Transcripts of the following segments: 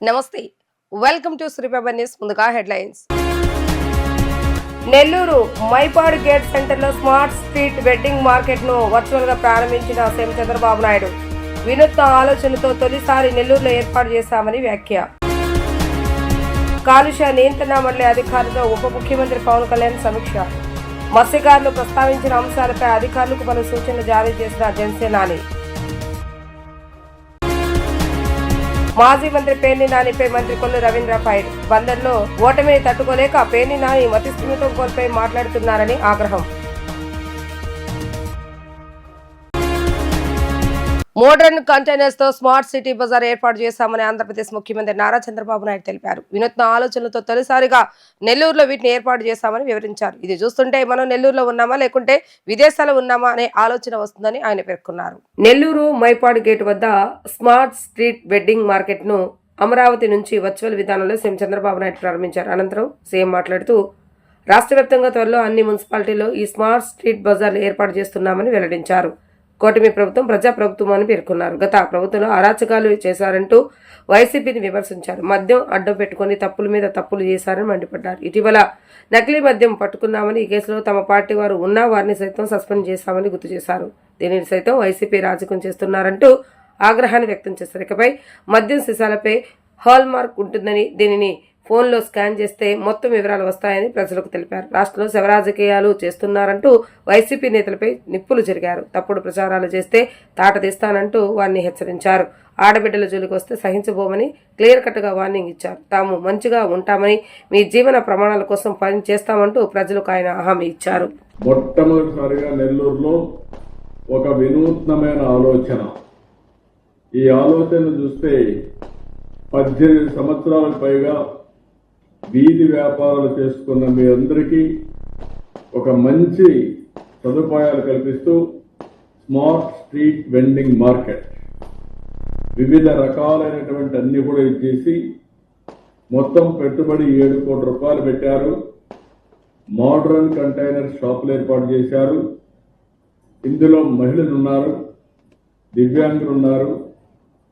నమస్తే, welcome to శ్రీపేపర్ news. ముందుగా headlines. Nellore Mypadu gate సెంటర్లో స్మార్ట్ స్ట్రీట్ వెడ్డింగ్ మార్కెట్ ను వర్చువల్ గా ప్రారంభించిన సీఎం చంద్రబాబు నాయుడు. వినూత్న ఆలోచనతో తొలిసారి నెల్లూరులో ఏర్పాటు చేశామని వ్యాఖ్య. కాలుష్య నియంత్రణ మండలి అధికారులతో ఉప ముఖ్యమంత్రి పవన్ కళ్యాణ్ సమీక్ష. మత్స్యకారులు ప్రస్తావించిన అంశాలపై అధికారులకు పలు సూచనలు జారీ చేసిన జనసేనాని. మాజీ మంత్రి పేర్ని నానిపై మంత్రి కొల్లు రవీంద్ర ఫైర్. బందర్లో ఓటమిని తట్టుకోలేక పేర్ని నాని మతిస్థిమితం కోల్పోయి మాట్లాడుతున్నారని ఆగ్రహం. మోడర్న్ కంటైనర్స్ తో స్మార్ట్ సిటీ బజార్ ఏర్పాటు చేశామని ఆంధ్రప్రదేశ్ ముఖ్యమంత్రి నారా చంద్రబాబు నాయుడు తెలిపారు. వినూత్న ఆలోచనలతో తొలిసారిగా నెల్లూరులో వీటిని ఏర్పాటు చేశామని వివరించారు. ఇది చూస్తుంటే మనం నెల్లూరులో ఉన్నామా లేకుంటే విదేశాల్లో ఉన్నామా అనే ఆలోచన వస్తుందని ఆయన పేర్కొన్నారు. నెల్లూరు మైపాడు గేట్ వద్ద స్మార్ట్ స్ట్రీట్ వెడ్డింగ్ మార్కెట్ ను అమరావతి నుంచి వర్చువల్ విధానంలో సీఎం చంద్రబాబు నాయుడు ప్రారంభించారు. అనంతరం సీఎం మాట్లాడుతూ రాష్ట్ర వ్యాప్తంగా త్వరలో అన్ని మున్సిపాలిటీల్లో ఈ స్మార్ట్ స్ట్రీట్ బజార్లు ఏర్పాటు చేస్తున్నామని వెల్లడించారు. కూటమి ప్రభుత్వం ప్రజాప్రభుత్వం అని పేర్కొన్నారు. గత ప్రభుత్వంలో అరాచకాలు చేశారంటూ వైసీపీని విమర్శించారు. మద్యం అడ్డం పెట్టుకుని తప్పుల మీద తప్పులు చేశారని మండిపడ్డారు. ఇటీవల నకిలీ మద్యం పట్టుకున్నామని, ఈ కేసులో తమ పార్టీ వారు ఉన్నా వారిని సైతం సస్పెండ్ చేశామని గుర్తు చేశారు. దీనిని సైతం వైసీపీ రాజకీయం చేస్తున్నారంటూ ఆగ్రహాన్ని వ్యక్తం చేశారు. ఇకపై మద్యం సీసాలపై హాల్ మార్క్ ఉంటుందని, దీనిని ఫోన్లో స్కాన్ చేస్తే మొత్తం వివరాలు వస్తాయని ప్రజలకు తెలిపారు. రాష్ట్రంలో శవరాజకీయాలు చేస్తున్నారంటూ వైసీపీ నేతలపై నిప్పులు జరిగారు. తప్పుడు ప్రచారాలు చేస్తే తాట తీస్తానంటూ వారిని హెచ్చరించారు. ఆడబిడ్డల జోలికి వస్తే సహించబోమని క్లియర్ కట్ గా వార్నింగ్ ఇచ్చారు. తాము మంచిగా ఉంటామని, మీ జీవన ప్రమాణాల కోసం పని చేస్తామంటూ ప్రజలకు ఆయన హామీ ఇచ్చారు. మొట్టమొదటిసారిగా నెల్లూరులో ఒక వినూత్నమైన ఆలోచన. ఈ ఆలోచన చూస్తే 18 సంవత్సరాలకు పైగా వీధి వ్యాపారాలు చేసుకున్న మీ అందరికీ ఒక మంచి సదుపాయాలు కల్పిస్తూ స్మార్ట్ స్ట్రీట్ వెండింగ్ మార్కెట్ వివిధ రకాలైనటువంటి అన్ని కూడా ఇచ్చేసి మొత్తం పెట్టుబడి 7 కోట్ల రూపాయలు పెట్టారు. మోడర్న్ కంటైనర్ షాపులు ఏర్పాటు చేశారు. ఇందులో మహిళలు ఉన్నారు, దివ్యాంగులు ఉన్నారు,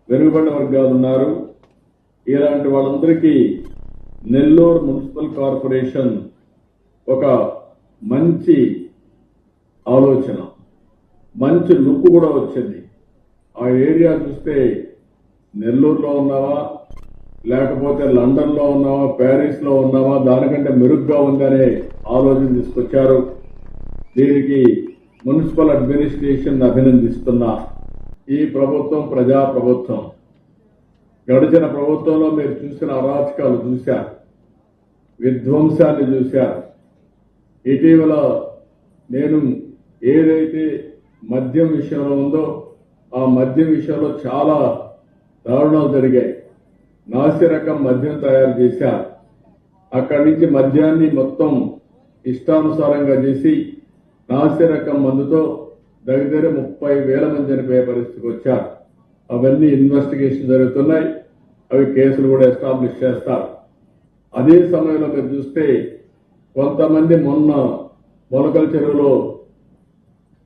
వెనుకబడిన వర్గాలు ఉన్నారు. ఇలాంటి వాళ్ళందరికీ నెల్లూరు మున్సిపల్ కార్పొరేషన్ ఒక మంచి ఆలోచన, మంచి లుక్ కూడా వచ్చింది. ఆ ఏరియా చూస్తే నెల్లూరులో ఉన్నావా, లేకపోతే లండన్లో ఉన్నావా, ప్యారిస్లో ఉన్నావా, దానికంటే మెరుగ్గా ఉందనే ఆలోచన తీసుకొచ్చారు. దీనికి మున్సిపల్ అడ్మినిస్ట్రేషన్ అభినందిస్తున్నా. ఈ ప్రభుత్వం ప్రజా ప్రభుత్వం. గడిచిన ప్రభుత్వంలో మీరు చూసిన అరాచకాలు చూశారు, విధ్వంసాన్ని చూశారు. ఇటీవల నేను ఏదైతే మద్యం విషయంలో ఉందో ఆ మద్యం విషయంలో చాలా దారుణాలు జరిగాయి. నాసిరకం మద్యం తయారు చేశారు. అక్కడి నుంచి మద్యాన్ని మొత్తం ఇష్టానుసారంగా చేసి నాసిరకం మందుతో దగ్గర 30,000 మంది చనిపోయే పరిస్థితికి వచ్చారు. అవన్నీ ఇన్వెస్టిగేషన్ జరుగుతున్నాయి. అవి కేసులు కూడా ఎస్టాబ్లిష్ చేస్తారు. అదే సమయంలో మీరు చూస్తే కొంతమంది మొన్న మొలకల చెరువులో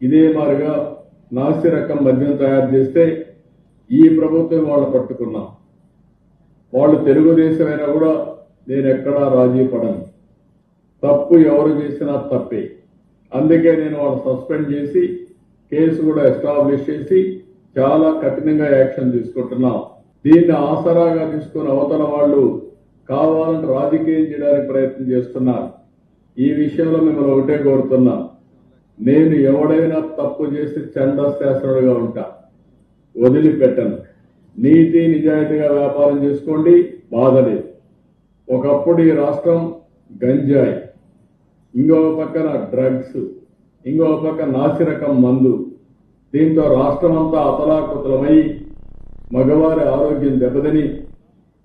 ఇదే మాదిరిగా నాసి రకం మద్యం తయారు చేస్తే ఈ ప్రభుత్వం వాళ్ళు పట్టుకున్నాం. వాళ్ళు తెలుగుదేశమైనా కూడా నేను ఎక్కడా రాజీ పడను. తప్పు ఎవరు చేసినా తప్పే. అందుకే నేను వాళ్ళు సస్పెండ్ చేసి కేసు కూడా ఎస్టాబ్లిష్ చేసి చాలా కఠినంగా యాక్షన్ తీసుకుంటున్నాం. దీన్ని ఆసరాగా తీసుకుని అవతల వాళ్ళు కావాలని రాజకీయం చేయడానికి ప్రయత్నం చేస్తున్నారు. ఈ విషయంలో మిమ్మల్ని ఒకటే కోరుతున్నా, నేను ఎవడైనా తప్పు చేసి చండశాస్త్రుడుగా ఉంటా, వదిలిపెట్టను. నీతి నిజాయితీగా వ్యాపారం చేసుకోండి, బాధలేదు. ఒకప్పుడు ఈ రాష్ట్రం గంజాయి, ఇంకో పక్కన డ్రగ్స్, ఇంకో పక్క నాసిరకం మందు. దీంతో రాష్ట్రం అంతా అతలాకుతలమై మగవారి ఆరోగ్యం దెబ్బతిని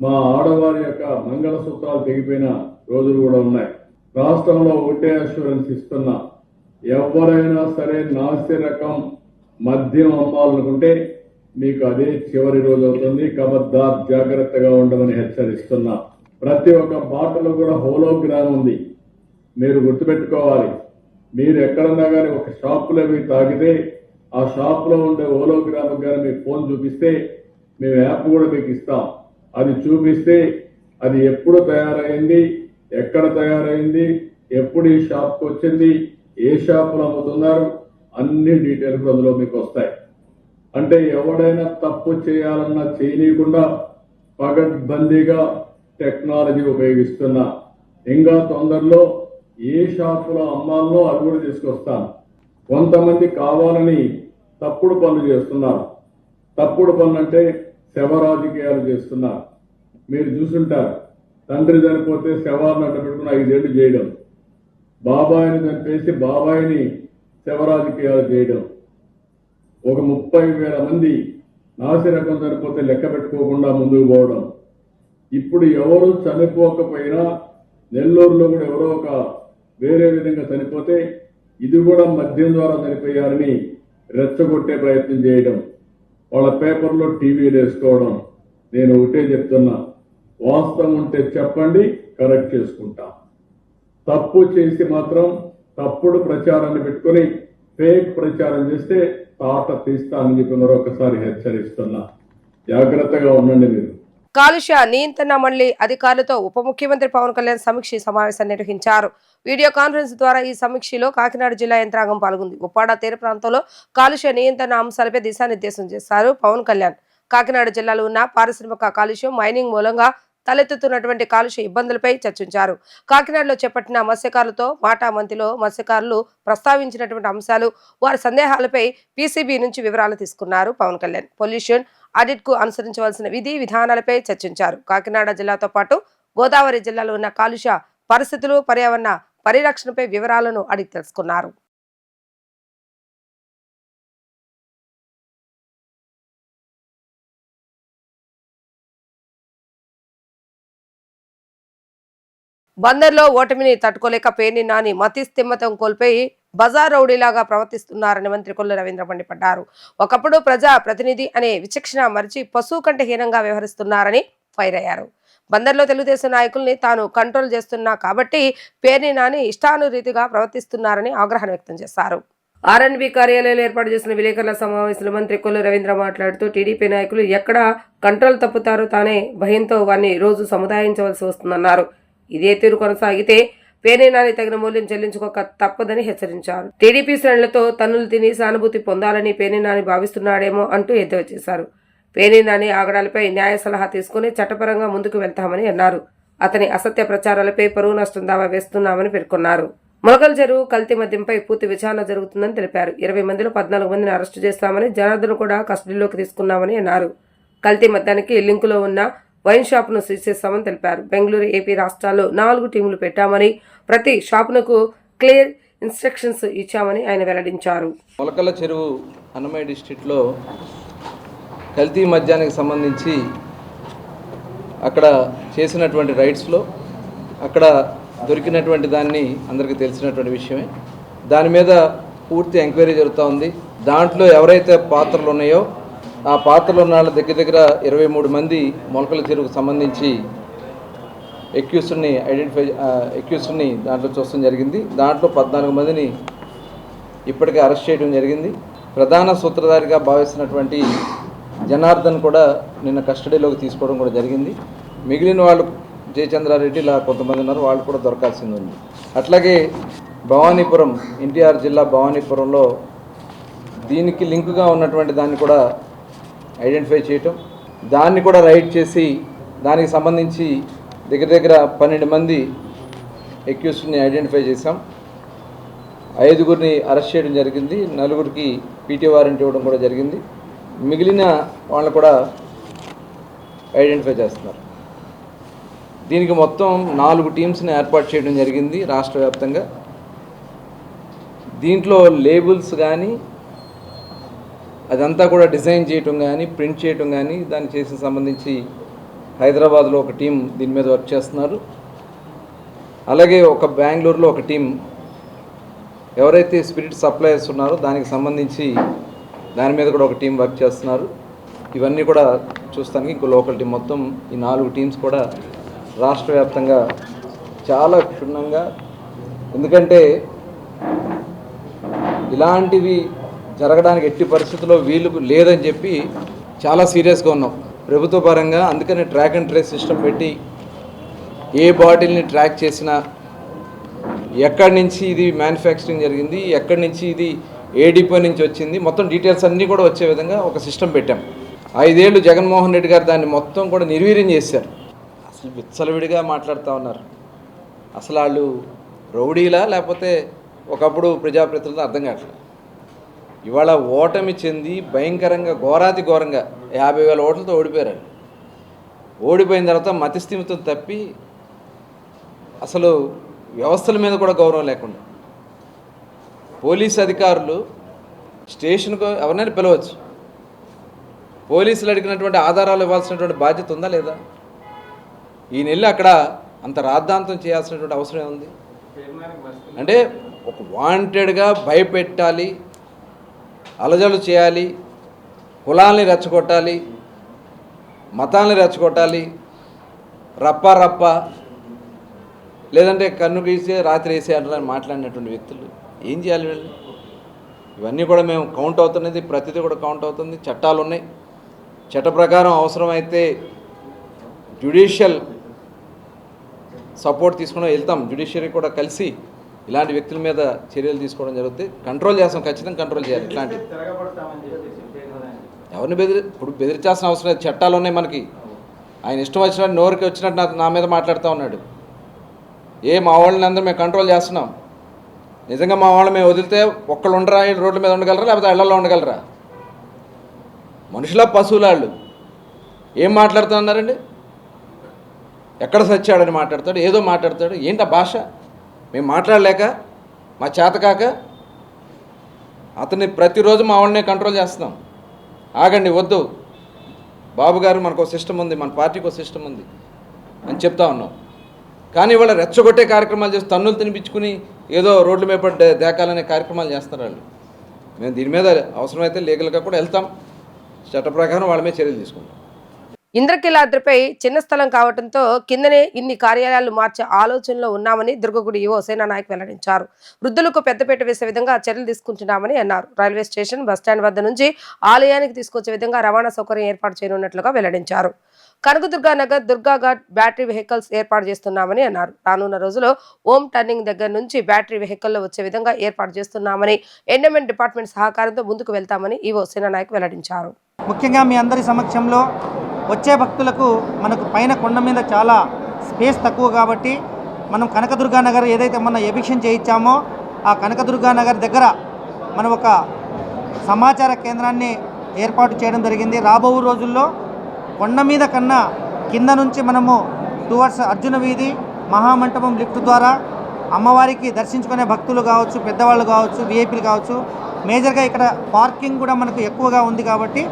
మా ఆడవారి యొక్క మంగళసూత్రాలు తెగిపోయిన రోజులు కూడా ఉన్నాయి. రాష్ట్రంలో ఒకటే అష్యూరెన్స్ ఇస్తున్నా, ఎవరైనా సరే నాసిరకం మద్యం అమ్మాలనుకుంటే మీకు అదే చివరి రోజు అవుతుంది. ఖబర్దార్, జాగ్రత్తగా ఉండమని హెచ్చరిస్తున్నా. ప్రతి ఒక్క బాటలో కూడా హోలోగ్రామ్ ఉంది. మీరు గుర్తుపెట్టుకోవాలి. మీరు ఎక్కడన్నా కానీ ఒక షాపులో మీరు తాగితే ఆ షాప్ లో ఉండే హోలోగ్రామ్ కానీ మీ ఫోన్ చూపిస్తే మేము యాప్ కూడా మీకు ఇస్తాం. అది చూపిస్తే అది ఎప్పుడు తయారైంది, ఎక్కడ తయారైంది, ఎప్పుడు ఈ షాప్కి వచ్చింది, ఏ షాపులో అమ్ముతున్నారు, అన్ని డీటెయిల్స్ అందులో మీకు వస్తాయి. అంటే ఎవడైనా తప్పు చేయాలన్నా చేయనీయకుండా పగడ్బందీగా టెక్నాలజీ ఉపయోగిస్తున్నా. ఇంకా తొందరలో ఏ షాపులో అమ్మాలనో అది కూడా తీసుకొస్తాను. కొంతమంది కావాలని తప్పుడు పనులు చేస్తున్నారు. తప్పుడు పనులు అంటే శవ రాజకీయాలు చేస్తున్నారు. మీరు చూసుంటారు, తండ్రి చనిపోతే శవాలను అడ్డు పెట్టుకుని 5 ఏళ్లు చేయడం, బాబాయిని చంపేసి బాబాయిని శవ రాజకీయాలు చేయడం, ఒక 30,000 మంది నాసిరకం చనిపోతే లెక్క పెట్టుకోకుండా ముందుకు పోవడం. ఇప్పుడు ఎవరు చనిపోకపోయినా నెల్లూరులో కూడా ఎవరో ఒక వేరే విధంగా చనిపోతే ఇది కూడా మద్యం ద్వారా చనిపోయారని రెచ్చగొట్టే ప్రయత్నం చేయడం, వాళ్ళ పేపర్లో టీవీలు వేసుకోవడం. నేను ఒకటే చెప్తున్నా, వాస్తవం ఉంటే చెప్పండి, కరెక్ట్ చేసుకుంటా. తప్పు చేసి మాత్రం తప్పుడు ప్రచారాన్ని పెట్టుకుని ఫేక్ ప్రచారం చేస్తే తాట తీస్తానని చెప్పి మరొకసారి హెచ్చరిస్తున్నా. జాగ్రత్తగా ఉండండి మీరు. కాలుష్య నియంత్రణ మండలి అధికారులతో ఉప ముఖ్యమంత్రి పవన్ కళ్యాణ్ సమీక్ష సమావేశం నిర్వహించారు. వీడియో కాన్ఫరెన్స్ ద్వారా ఈ సమీక్షలో కాకినాడ జిల్లా యంత్రాంగం పాల్గొంది. ఉప్పాడ తీర ప్రాంతంలో కాలుష్య నియంత్రణ అంశాలపై దిశానిర్దేశం చేశారు పవన్ కళ్యాణ్. కాకినాడ జిల్లాలో ఉన్న పారిశ్రామిక కాలుష్యం, మైనింగ్ మూలంగా తలెత్తుతున్నటువంటి కాలుష్య ఇబ్బందులపై చర్చించారు. కాకినాడలో చేపట్టిన మత్స్యకారులతో మాటామంతిలో మత్స్యకారులు ప్రస్తావించినటువంటి అంశాలు, వారి సందేహాలపై పీసీబీ నుంచి వివరాలు తీసుకున్నారు పవన్ కళ్యాణ్. పొల్యూషన్ ఆడిట్ కు అనుసరించవలసిన విధి విధానాలపై చర్చించారు. కాకినాడ జిల్లాతో పాటు గోదావరి జిల్లాలో ఉన్న కాలుష్య పరిస్థితులు, పర్యావరణ పరిరక్షణపై వివరాలను అడిగి తెలుసుకున్నారు. బందర్లో ఓటమిని తట్టుకోలేక పేర్ని నాని మతిస్థిమ్మతం కోల్పోయి బజార్ రౌడీలాగా ప్రవర్తిస్తున్నారని మంత్రి కొల్లు రవీంద్ర మండిపడ్డారు. ఒకప్పుడు ప్రజా ప్రతినిధి అనే విచక్షణ మరిచి పశువు కంటే హీనంగా వ్యవహరిస్తున్నారని ఫైర్ అయ్యారు. బందర్లో తెలుగుదేశం నాయకుల్ని తాను కంట్రోల్ చేస్తున్నా కాబట్టి పేర్ని నాని ఇష్టానురీతిగా ప్రవర్తిస్తున్నారని ఆగ్రహం వ్యక్తం చేశారు. ఆర్ఎన్బి కార్యాలయంలో ఏర్పాటు చేసిన విలేకరుల సమావేశంలో మంత్రి కొల్లు రవీంద్ర మాట్లాడుతూ టీడీపీ నాయకులు ఎక్కడ కంట్రోల్ తప్పుతారో తానే భయంతో వారిని రోజు సముదాయించవలసి వస్తుందన్నారు. ఇదే తీరు కొనసాగితే పేర్ని నాని తగిన మూల్యం చెల్లించుకోక తప్పదని హెచ్చరించారు. టీడీపీ శ్రేణులతో తన్నులు తిని సానుభూతి పొందాలని పేర్ని నాని భావిస్తున్నాడేమో అంటూ ఎద్దేవా చేశారు. పేర్ని నాని ఆగడాలపై న్యాయ సలహా తీసుకుని చట్టపరంగా ముందుకు వెళ్తామని అన్నారు. అతని అసత్య ప్రచారాలపై పరువు నష్టం దావా వేస్తున్నామని పేర్కొన్నారు. మొలకల చెరువు కల్తీ మద్యంపై పూర్తి విచారణ జరుగుతుందని తెలిపారు. 20 మందిలో 14 మందిని అరెస్టు చేస్తామని, జనార్దన్ కూడా కస్టడీలోకి తీసుకున్నామని అన్నారు. కల్తీ మద్యానికి లింకులో ఉన్న వైన్ షాప్ ను సీజ్ చేస్తామని తెలిపారు. బెంగళూరు, ఏపీ రాష్ట్రాల్లో 4 టీములు పెట్టామని, ప్రతి షాపునకు క్లియర్ ఇన్స్ట్రక్షన్స్ ఇచ్చామని ఆయన వెల్లడించారు. మొలకల చెరువు అన్నమయ్య డిస్ట్రిక్ట్లో కల్తీ మద్యానికి సంబంధించి అక్కడ చేసినటువంటి రైడ్స్లో అక్కడ దొరికినటువంటి దాన్ని అందరికీ తెలిసినటువంటి విషయమే. దాని మీద పూర్తి ఎంక్వైరీ జరుగుతూ ఉంది. దాంట్లో ఎవరైతే పాత్రలు ఉన్నాయో ఆ పాత్రలో ఉన్న వాళ్ళ దగ్గర 23 మంది మొలకల చెరువుకు సంబంధించి ఎక్యూస్డ్ని దాంట్లో చూడడం జరిగింది. దాంట్లో 14 మందిని ఇప్పటికే అరెస్ట్ చేయడం జరిగింది. ప్రధాన సూత్రధారిగా భావిస్తున్నటువంటి జనార్దన్ కూడా నిన్న కస్టడీలోకి తీసుకోవడం కూడా జరిగింది. మిగిలిన వాళ్ళు జయచంద్రారెడ్డి ఇలా కొంతమంది ఉన్నారు, వాళ్ళు కూడా దొరకాల్సింది ఉంది. అట్లాగే భవానీపురం, ఎన్టీఆర్ జిల్లా భవానీపురంలో దీనికి లింకుగా ఉన్నటువంటి దాన్ని కూడా ఐడెంటిఫై చేయటం, దాన్ని కూడా రైడ్ చేసి దానికి సంబంధించి దగ్గర 12 మంది ఎక్యూస్డ్ని ఐడెంటిఫై చేశాం. 5గురిని అరెస్ట్ చేయడం జరిగింది. 4గురికి పీటీ వారెంట్ ఇవ్వడం కూడా జరిగింది. మిగిలిన వాళ్ళని కూడా ఐడెంటిఫై చేస్తున్నారు. దీనికి మొత్తం 4 టీమ్స్ని ఏర్పాటు చేయడం జరిగింది రాష్ట్ర వ్యాప్తంగా. దీంట్లో లేబుల్స్ కానీ అదంతా కూడా డిజైన్ చేయటం కానీ, ప్రింట్ చేయటం కానీ దాన్ని చేసి సంబంధించి హైదరాబాద్లో ఒక టీం దీని మీద వర్క్ చేస్తున్నారు. అలాగే ఒక బెంగళూరులో ఒక టీం ఎవరైతే స్పిరిట్ సప్లయర్స్ ఉన్నారో దానికి సంబంధించి దాని మీద కూడా ఒక టీం వర్క్ చేస్తున్నారు. ఇవన్నీ కూడా చూస్తానికి ఇంకో లోకల్ టీం, మొత్తం ఈ 4 టీమ్స్ కూడా రాష్ట్ర వ్యాప్తంగా చాలా క్షుణ్ణంగా, ఎందుకంటే ఇలాంటివి జరగడానికి ఎట్టి పరిస్థితుల్లో వీలు లేదని చెప్పి చాలా సీరియస్గా ఉన్నాం. ప్రభుత్వ పరంగా. అందుకని ట్రాక్ అండ్ ట్రేస్ సిస్టమ్ పెట్టి ఏ బాటిల్ని ట్రాక్ చేసినా ఎక్కడి నుంచి ఇది మ్యానుఫ్యాక్చరింగ్ జరిగింది, ఎక్కడి నుంచి ఇది ఏ డిపో నుంచి వచ్చింది, మొత్తం డీటెయిల్స్ అన్నీ కూడా వచ్చే విధంగా ఒక సిస్టమ్ పెట్టాం. 5 ఏళ్ళు జగన్మోహన్ రెడ్డి గారు దాన్ని మొత్తం కూడా నిర్వీర్యం చేశారు. అసలు విచ్చలవిడిగా మాట్లాడుతూ ఉన్నారు. అసలు వాళ్ళు రౌడీలా లేకపోతే ఒకప్పుడు ప్రజాప్రతినిధులు అర్థం కావట్లేదు. ఇవాళ ఓటమి చెంది భయంకరంగా ఘోరాతి ఘోరంగా 50,000 ఓట్లతో ఓడిపోయారు. ఓడిపోయిన తర్వాత మతిస్థిమితం తప్పి అసలు వ్యవస్థల మీద కూడా గౌరవం లేకుండా పోలీసు అధికారులు స్టేషన్కు ఎవరినైనా పిలవచ్చు, పోలీసులు అడిగినటువంటి ఆధారాలు ఇవ్వాల్సినటువంటి బాధ్యత ఉందా లేదా? ఈ నెల అక్కడ అంత రాద్ధాంతం చేయాల్సినటువంటి అవసరం ఉంది. అంటే ఒక వాంటెడ్గా భయపెట్టాలి, అలజలు చేయాలి, కులాల్ని రెచ్చగొట్టాలి, మతాల్ని రెచ్చగొట్టాలి, రప్ప లేదంటే కన్ను గీసే రాత్రి వేసే అంటారని మాట్లాడినటువంటి వ్యక్తులు ఏం చేయాలి వీళ్ళు? ఇవన్నీ కూడా మేము కౌంట్ అవుతున్నది, ప్రతిదీ కూడా కౌంట్ అవుతుంది. చట్టాలు ఉన్నాయి, చట్ట ప్రకారం అవసరమైతే జ్యుడిషియల్ సపోర్ట్ తీసుకుని వెళ్తాం. జ్యుడిషియరీ కూడా కలిసి ఇలాంటి వ్యక్తుల మీద చర్యలు తీసుకోవడం జరుగుతుంది. కంట్రోల్ చేస్తాం, ఖచ్చితంగా కంట్రోల్ చేయాలి. ఇట్లాంటి ఎవరిని ఇప్పుడు బెదిరించాల్సిన అవసరం లేదు, చట్టాలు ఉన్నాయి మనకి. ఆయన ఇష్టం వచ్చినట్టు నోరుకి వచ్చినట్టు నా మీద మాట్లాడుతూ ఉన్నాడు. మా వాళ్ళని అందరూ మేము కంట్రోల్ చేస్తున్నాం. నిజంగా మా వాళ్ళని మేము వదిలితే ఒక్కళ్ళు ఉండరా, రోడ్ల మీద ఉండగలరా, లేకపోతే ఇళ్లలో ఉండగలరా? మనుషుల పశువులాళ్ళు ఏం మాట్లాడుతున్నారండి? ఎక్కడ సచ్చాడని మాట్లాడతాడు, ఏదో మాట్లాడతాడు. ఏంటి ఆ భాష? మేము మాట్లాడలేక, మా చేతకాక అతన్ని ప్రతిరోజు మా వాళ్ళనే కంట్రోల్ చేస్తున్నాం. ఆగండి, వద్దు బాబు గారు, మనకు ఒక సిస్టమ్ ఉంది, మన పార్టీకి ఒక సిస్టమ్ ఉంది అని చెప్తా ఉన్నాం. కానీ ఇవాళ రెచ్చగొట్టే కార్యక్రమాలు చేసి తన్నులు తినిపించుకుని ఏదో రోడ్ల మీద దేకాలనే కార్యక్రమాలు చేస్తున్నారు వాళ్ళు. మేము దీని మీద అవసరమైతే లీగల్గా కూడా వెళ్తాం, చట్ట ప్రకారం వాళ్ళ మీద చర్యలు తీసుకుంటాం. ఇంద్రకీలాద్రిపై చిన్న స్థలం కావడంతో కిందనే ఇన్ని కార్యాలయాలు మార్చే ఆలోచనలో ఉన్నామని దుర్గగుడి ఈవో సేనా నాయక్ వెల్లడించారు. వృద్ధులకు పెద్దపీట వేసే విధంగా చర్యలు తీసుకుంటున్నామని అన్నారు. రైల్వే స్టేషన్, బస్టాండ్ వద్ద నుంచి ఆలయానికి తీసుకొచ్చే విధంగా రవాణా సౌకర్యం ఏర్పాటు చేయనున్నట్లుగా వెల్లడించారు. కనకదుర్గా నగర్, దుర్గాఘాట్ బ్యాటరీ వెహికల్స్ ఏర్పాటు చేస్తున్నామని అన్నారు. రానున్న రోజుల్లో ఓం టర్నింగ్ దగ్గర నుంచి బ్యాటరీ వెహికల్లో వచ్చే విధంగా ఏర్పాటు చేస్తున్నామని, ఎండోమెంట్ డిపార్ట్మెంట్ సహకారంతో ముందుకు వెళ్తామని ఈవో సేనా నాయక్ వెల్లడించారు. ముఖ్యంగా మీ అందరి సమక్షంలో వచ్చే భక్తులకు మనకు పైన కొండ మీద చాలా స్పేస్ తక్కువ కాబట్టి మనం కనకదుర్గా నగర్ ఏదైతే మనం ఎవిక్షన్ చేయించామో ఆ కనకదుర్గా నగర్ దగ్గర మనం ఒక సమాచార కేంద్రాన్ని ఏర్పాటు చేయడం జరిగింది. రాబో రోజుల్లో కొండ మీద కన్నా కింద నుంచి మనము టువర్డ్స్ అర్జున వీధి, మహామంటపం లిఫ్ట్ ద్వారా అమ్మవారికి దర్శించుకునే భక్తులు కావచ్చు, పెద్దవాళ్ళు కావచ్చు, విఐపీలు కావచ్చు, మేజర్గా ఇక్కడ పార్కింగ్ కూడా మనకు ఎక్కువగా ఉంది కాబట్టి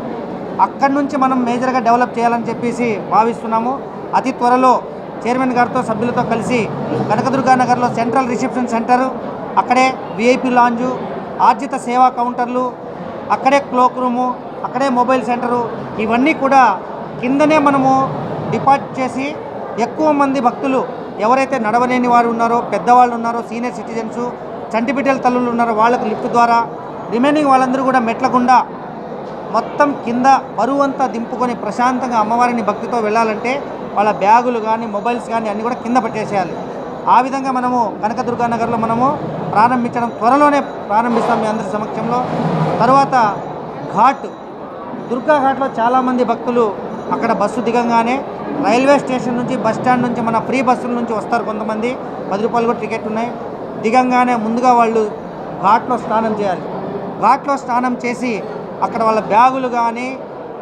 అక్కడి నుంచి మనం మేజర్గా డెవలప్ చేయాలని చెప్పేసి భావిస్తున్నాము. అతి త్వరలో చైర్మన్ గారితో, సభ్యులతో కలిసి కనకదుర్గా నగర్లో సెంట్రల్ రిసెప్షన్ సెంటరు, అక్కడే విఐపీ లాంజు, ఆర్జిత సేవా కౌంటర్లు, అక్కడే క్లోక్ రూము, అక్కడే మొబైల్ సెంటరు, ఇవన్నీ కూడా కిందనే మనము డిపార్ట్ చేసి ఎక్కువ మంది భక్తులు ఎవరైతే నడవలేని వారు ఉన్నారో, పెద్దవాళ్ళు ఉన్నారో, సీనియర్ సిటిజన్స్, చంటిబిడ్డల తల్లులు ఉన్నారో వాళ్ళకు లిఫ్ట్ ద్వారా, రిమైనింగ్ వాళ్ళందరూ కూడా మెట్లకుండా మొత్తం కింద బరువంతా దింపుకొని ప్రశాంతంగా అమ్మవారిని భక్తితో వెళ్ళాలంటే వాళ్ళ బ్యాగులు కానీ, మొబైల్స్ కానీ అన్నీ కూడా కింద పెట్టేసేయాలి. ఆ విధంగా మనము కనకదుర్గా నగర్లో మనము ప్రారంభించడం, త్వరలోనే ప్రారంభిస్తాం మీ అందరి సమక్షంలో. తర్వాత ఘాట్, దుర్గా ఘాట్లో చాలామంది భక్తులు అక్కడ బస్సు దిగంగానే రైల్వే స్టేషన్ నుంచి, బస్ స్టాండ్ నుంచి, మన ఫ్రీ బస్సుల నుంచి వస్తారు కొంతమంది, 10 రూపాయలు కూడా టికెట్ ఉన్నాయి. దిగంగానే ముందుగా వాళ్ళు ఘాట్లో స్నానం చేయాలి. ఘాట్లో స్నానం చేసి అక్కడ వాళ్ళ బ్యాగులు కానీ,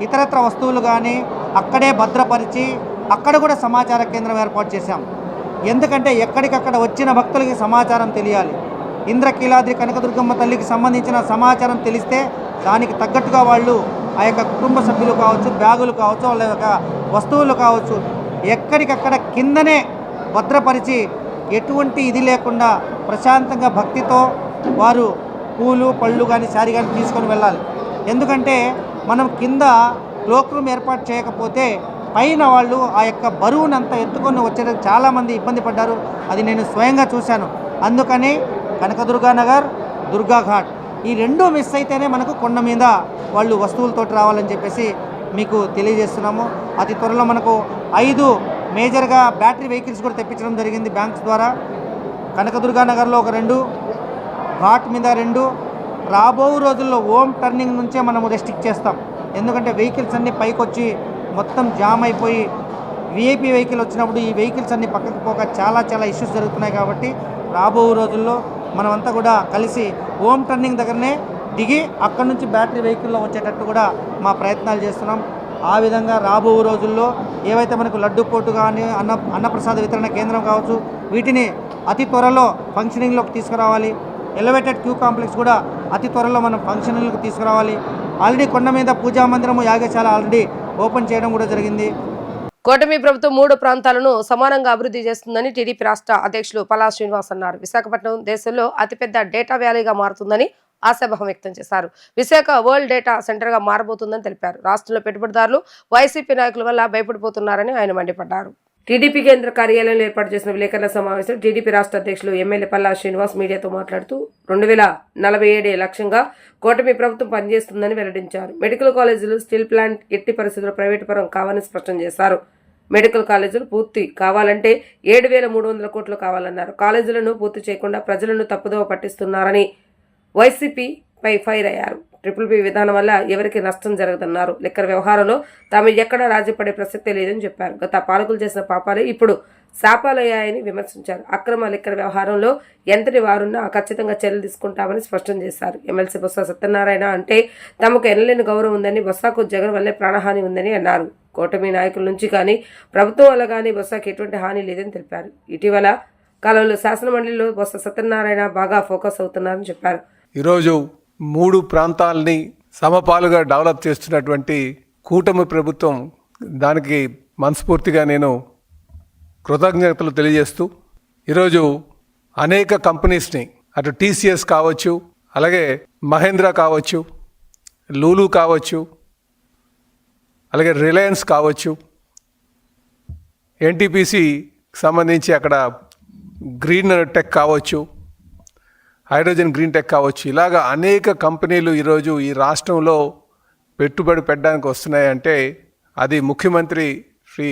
ఇతరత్ర వస్తువులు కానీ అక్కడే భద్రపరిచి అక్కడ కూడా సమాచార కేంద్రం ఏర్పాటు చేశాం. ఎందుకంటే ఎక్కడికక్కడ వచ్చిన భక్తులకి సమాచారం తెలియాలి. ఇంద్రకీలాద్రి కనకదుర్గమ్మ తల్లికి సంబంధించిన సమాచారం తెలిస్తే దానికి తగ్గట్టుగా వాళ్ళు ఆ యొక్క కుటుంబ సభ్యులు కావచ్చు, బ్యాగులు కావచ్చు, వాళ్ళ యొక్క వస్తువులు కావచ్చు ఎక్కడికక్కడ కిందనే భద్రపరిచి ఎటువంటి ఇది లేకుండా ప్రశాంతంగా భక్తితో వారు పూలు, పళ్ళు కానీ, శారీ కానీ తీసుకొని వెళ్ళాలి. ఎందుకంటే మనం కింద క్లోక్ రూమ్ ఏర్పాటు చేయకపోతే పైన వాళ్ళు ఆ యొక్క బరువునంతా ఎత్తుకొని వచ్చేందుకు చాలామంది ఇబ్బంది పడ్డారు. అది నేను స్వయంగా చూశాను. అందుకని కనకదుర్గా నగర్, దుర్గా ఘాట్ ఈ రెండూ మిస్ అయితేనే మనకు కొండ మీద వాళ్ళు వస్తువులతో రావాలని చెప్పేసి మీకు తెలియజేస్తున్నాము. అతి త్వరలో మనకు 5 మేజర్గా బ్యాటరీ వెహికల్స్ కూడా తెప్పించడం జరిగింది బ్యాంక్స్ ద్వారా. కనకదుర్గా నగర్లో ఒక 2, ఘాట్ మీద 2, రాబో రోజుల్లో ఓమ్ టర్నింగ్ నుంచే మనము రెస్ట్రిక్ట్ చేస్తాం. ఎందుకంటే వెహికల్స్ అన్నీ పైకి వచ్చి మొత్తం జామ్ అయిపోయి విఐపి వెహికల్ వచ్చినప్పుడు ఈ వెహికల్స్ అన్నీ పక్కకు పోక చాలా ఇష్యూస్ జరుగుతున్నాయి. కాబట్టి రాబో రోజుల్లో మనమంతా కూడా కలిసి ఓమ్ టర్నింగ్ దగ్గరనే దిగి అక్కడి నుంచి బ్యాటరీ వెహికల్లో వచ్చేటట్టు కూడా మా ప్రయత్నాలు చేస్తున్నాం. ఆ విధంగా రాబో రోజుల్లో ఏవైతే మనకు లడ్డు పోటు కానీ అన్నప్రసాద వితరణ కేంద్రం కావచ్చు, వీటిని అతి త్వరలో ఫంక్షనింగ్లోకి తీసుకురావాలి. ఎలివేటెడ్ క్యూ కాంప్లెక్స్ కూడా అతి త్వరలో మనం ఫంక్షనింగ్లోకి తీసుకురావాలి. ఆల్రెడీ కొండ మీద పూజా మందిరము, యాగశాల ఆల్రెడీ ఓపెన్ చేయడం కూడా జరిగింది. కూటమి ప్రభుత్వం 3 ప్రాంతాలను సమానంగా అభివృద్ధి చేస్తుందని టీడీపీ రాష్ట్ర అధ్యక్షులు పల్లా శ్రీనివాస్ అన్నారు. విశాఖపట్నం దేశంలో అతిపెద్ద డేటా వ్యాలీగా మారుతుందని ఆశాభావం వ్యక్తం చేశారు. విశాఖ వరల్డ్ డేటా సెంటర్గా మారబోతుందని తెలిపారు. రాష్ట్రంలో పెట్టుబడిదారులు వైసీపీ నాయకుల వల్ల భయపడిపోతున్నారని ఆయన మండిపడ్డారు. టీడీపీ కేంద్ర కార్యాలయంలో ఏర్పాటు చేసిన విలేకరుల సమావేశం టీడీపీ రాష్ట్ర అధ్యక్షులు ఎమ్మెల్యే పల్లా శ్రీనివాస్ మీడియాతో మాట్లాడుతూ 2047 లక్ష్యంగా కూటమి ప్రభుత్వం పనిచేస్తుందని వెల్లడించారు. మెడికల్ కాలేజీలు, స్టీల్ ప్లాంట్ ఎట్టి పరిస్థితుల్లో ప్రైవేటు పరం కావాలని స్పష్టం చేశారు. మెడికల్ కాలేజీలు పూర్తి కావాలంటే 7,300 కోట్లు కావాలన్నారు. కాలేజీలను పూర్తి చేయకుండా ప్రజలను తప్పుదోవ పట్టిస్తున్నారని వైసీపీపై ఫైర్ అయ్యారు. ట్రిపుల్ విధానం వల్ల ఎవరికి నష్టం జరగదన్నారు. లిక్కర్ వ్యవహారంలో తాము ఎక్కడా రాజీపడే ప్రసక్తే లేదని చెప్పారు. గత పాలకులు చేసిన పాపాలే ఇప్పుడు శాపాలయ్యాయని విమర్శించారు. అక్రమ లిక్కర్ వ్యవహారంలో ఎంతటి వారున్నా ఖచ్చితంగా చర్యలు తీసుకుంటామని స్పష్టం చేశారు. ఎమ్మెల్సీ బొత్స సత్యనారాయణ అంటే తమకు ఎనలేని గౌరవం ఉందని, బొత్సకు జగన్ వల్లే ప్రాణహాని ఉందని అన్నారు. కూటమి నాయకుల నుంచి కానీ ప్రభుత్వం వల్ల కానీ బొత్సకు ఎటువంటి హాని లేదని తెలిపారు. ఇటీవల కాలంలో శాసనమండలిలో బొత్స సత్యనారాయణ బాగా ఫోకస్ అవుతున్నారని చెప్పారు. ఈరోజు 3 ప్రాంతాలని సమపాలుగా డెవలప్ చేస్తున్నటువంటి కూటమి ప్రభుత్వం, దానికి మనస్ఫూర్తిగా నేను కృతజ్ఞతలు తెలియజేస్తూ, ఈరోజు అనేక కంపెనీస్ని, అటు టీసీఎస్ కావచ్చు, అలాగే మహేంద్ర కావచ్చు, లూలు కావచ్చు, అలాగే రిలయన్స్ కావచ్చు, ఎన్టీపీసీ సంబంధించి అక్కడ గ్రీన్ టెక్ కావచ్చు, హైడ్రోజన్ గ్రీన్ టెక్ కావచ్చు, ఇలాగా అనేక కంపెనీలు ఈరోజు ఈ రాష్ట్రంలో పెట్టుబడి పెట్టడానికి వస్తున్నాయంటే అది ముఖ్యమంత్రి శ్రీ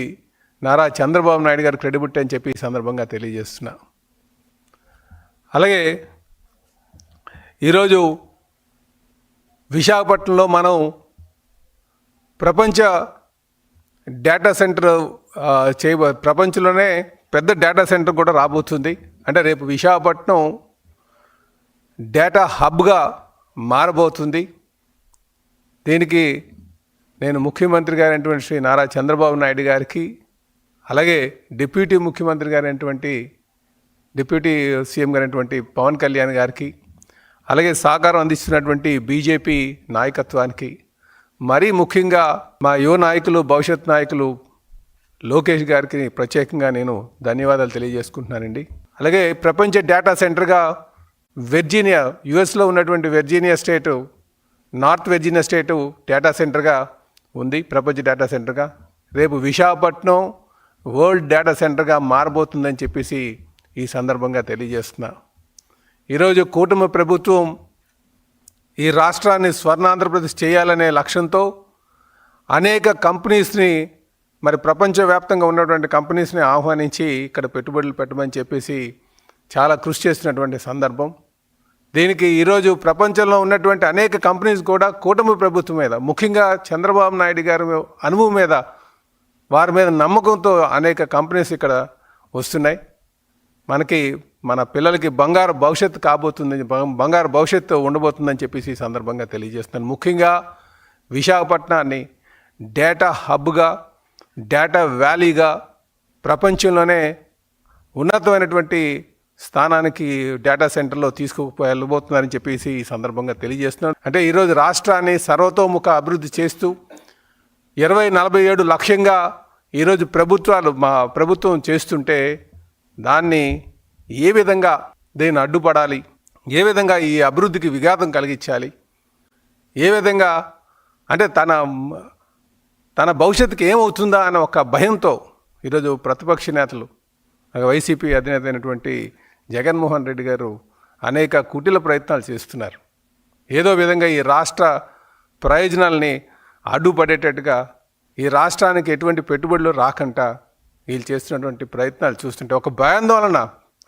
నారా చంద్రబాబు నాయుడు గారు క్రెడిబిలిటీ అని చెప్పి ఈ సందర్భంగా తెలియజేస్తున్నా. అలాగే ఈరోజు విశాఖపట్నంలో మనం ప్రపంచ డేటా సెంటర్ ప్రపంచంలోనే పెద్ద డేటా సెంటర్ కూడా రాబోతుంది. అంటే రేపు విశాఖపట్నం డేటా హబ్గా మారబోతుంది. దీనికి నేను ముఖ్యమంత్రి గారైనటువంటి శ్రీ నారా చంద్రబాబు నాయుడు గారికి, అలాగే డిప్యూటీ ముఖ్యమంత్రి గారైనటువంటి డిప్యూటీ సీఎం గారైనటువంటి పవన్ కళ్యాణ్ గారికి, అలాగే సహకారం అందిస్తున్నటువంటి బీజేపీ నాయకత్వానికి, మరీ ముఖ్యంగా మా యువ నాయకులు, భవిష్యత్ నాయకులు లోకేష్ గారికి ప్రత్యేకంగా నేను ధన్యవాదాలు తెలియజేసుకుంటున్నానండి. అలాగే ప్రపంచ డేటా సెంటర్గా వెర్జీనియా, యుఎస్లో ఉన్నటువంటి వెర్జీనియా స్టేటు, నార్త్ వెర్జీనియా స్టేటు డేటా సెంటర్గా ఉంది, ప్రపంచ డేటా సెంటర్గా. రేపు విశాఖపట్నం వరల్డ్ డేటా సెంటర్గా మారబోతుందని చెప్పేసి ఈ సందర్భంగా తెలియజేస్తున్నా. ఈరోజు కూటమి ప్రభుత్వం ఈ రాష్ట్రాన్ని స్వర్ణాంధ్రప్రదేశ్ చేయాలనే లక్ష్యంతో అనేక కంపెనీస్ని, మరి ప్రపంచవ్యాప్తంగా ఉన్నటువంటి కంపెనీస్ని ఆహ్వానించి ఇక్కడ పెట్టుబడులు పెట్టమని చెప్పేసి చాలా కృషి చేస్తున్నటువంటి సందర్భం. దీనికి ఈరోజు ప్రపంచంలో ఉన్నటువంటి అనేక కంపెనీస్ కూడా కూటమి ప్రభుత్వం మీద, ముఖ్యంగా చంద్రబాబు నాయుడు గారి అనుభవం మీద, వారి మీద నమ్మకంతో అనేక కంపెనీస్ ఇక్కడ వస్తున్నాయి. మనకి మన పిల్లలకి బంగారు భవిష్యత్తు కాబోతుంది, బంగారు భవిష్యత్తు ఉండబోతుందని చెప్పేసి ఈ సందర్భంగా తెలియజేస్తున్నాను. ముఖ్యంగా విశాఖపట్నాన్ని డేటా హబ్గా, డేటా వ్యాలీగా, ప్రపంచంలోనే ఉన్నతమైనటువంటి స్థానానికి డేటా సెంటర్లో తీసుకువెళ్ళబోతున్నారని చెప్పేసి ఈ సందర్భంగా తెలియజేస్తున్నాను. అంటే ఈరోజు రాష్ట్రాన్ని సర్వతోముఖ అభివృద్ధి చేస్తూ 2047 లక్ష్యంగా ఈరోజు మా ప్రభుత్వం చేస్తుంటే దాన్ని ఏ విధంగా దీన్ని అడ్డుపడాలి, ఏ విధంగా ఈ అభివృద్ధికి విఘాతం కలిగించాలి, ఏ విధంగా అంటే తన భవిష్యత్తుకి ఏమవుతుందా అన్న ఒక భయంతో ఈరోజు ప్రతిపక్ష నేతలు, వైసీపీ అధినేత అయినటువంటి జగన్మోహన్ రెడ్డి గారు అనేక కుటిల ప్రయత్నాలు చేస్తున్నారు. ఏదో విధంగా ఈ రాష్ట్ర ప్రయోజనాల్ని అడ్డుపడేటట్టుగా ఈ రాష్ట్రానికి ఎటువంటి పెట్టుబడులు రాకుండా వీళ్ళు చేస్తున్నటువంటి ప్రయత్నాలు చూస్తుంటే ఒక భయాందోళన,